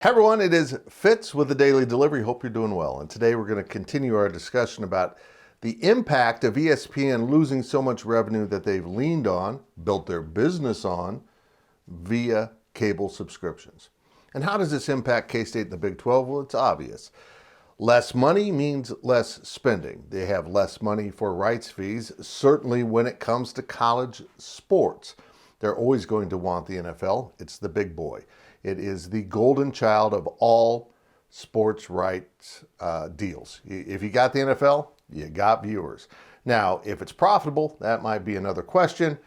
Hey everyone, it is Fitz with the Daily Delivery. Hope you're doing well. And today we're going to continue our discussion about the impact of ESPN losing so much revenue that they've leaned on, built their business on, via cable subscriptions. And how does this impact K-State and the Big 12? Well, it's obvious. Less money means less spending. They have less money for rights fees, certainly when it comes to college sports. They're always going to want the NFL. It's the big boy. It is the golden child of all sports rights deals. If you got the NFL, you got viewers. Now, if it's profitable, that might be another question,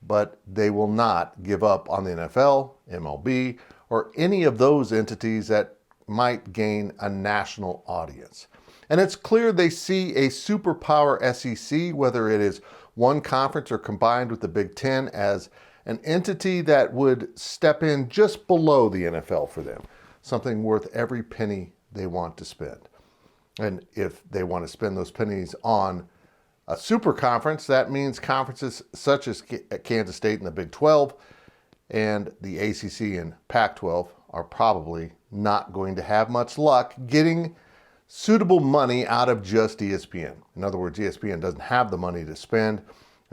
but they will not give up on the NFL, MLB, or any of those entities that might gain a national audience. And it's clear they see a superpower SEC, whether it is one conference or combined with the Big Ten, as an entity that would step in just below the NFL for them, something worth every penny they want to spend. And if they want to spend those pennies on a super conference, that means conferences such as Kansas State and the Big 12 and the ACC and Pac-12 are probably not going to have much luck getting suitable money out of just ESPN. In other words, ESPN doesn't have the money to spend,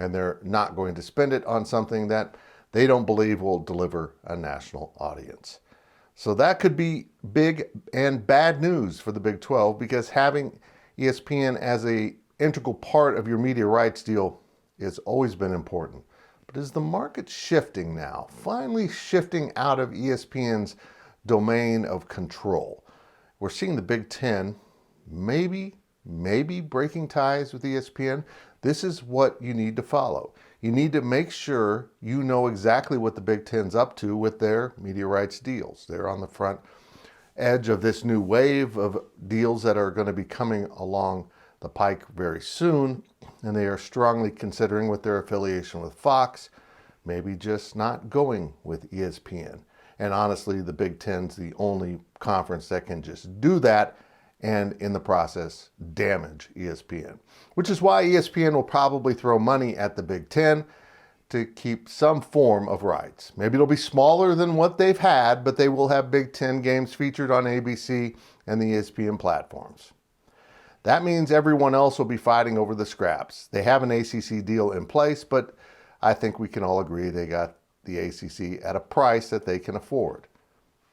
and they're not going to spend it on something that they don't believe will deliver a national audience. So that could be big and bad news for the Big 12, because having ESPN as an integral part of your media rights deal has always been important. But is the market shifting now, finally shifting out of ESPN's domain of control? We're seeing the Big Ten maybe breaking ties with ESPN. This is what you need to follow. You need to make sure you know exactly what the Big Ten's up to with their media rights deals. They're on the front edge of this new wave of deals that are going to be coming along the pike very soon, and they are strongly considering, with their affiliation with Fox, maybe just not going with ESPN. And honestly, the Big Ten's the only conference that can just do that and in the process damage ESPN, which is why ESPN will probably throw money at the Big Ten to keep some form of rights. Maybe it'll be smaller than what they've had, but they will have Big Ten games featured on ABC and the ESPN platforms. That means everyone else will be fighting over the scraps. They have an ACC deal in place, but I think we can all agree they got the ACC at a price that they can afford.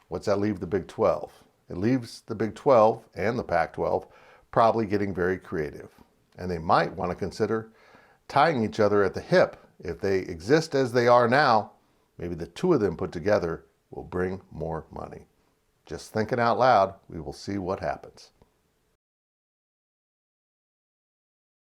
What's that leave the Big 12? It leaves the Big 12 and the Pac-12 probably getting very creative. And they might want to consider tying each other at the hip. If they exist as they are now, maybe the two of them put together will bring more money. Just thinking out loud, we will see what happens.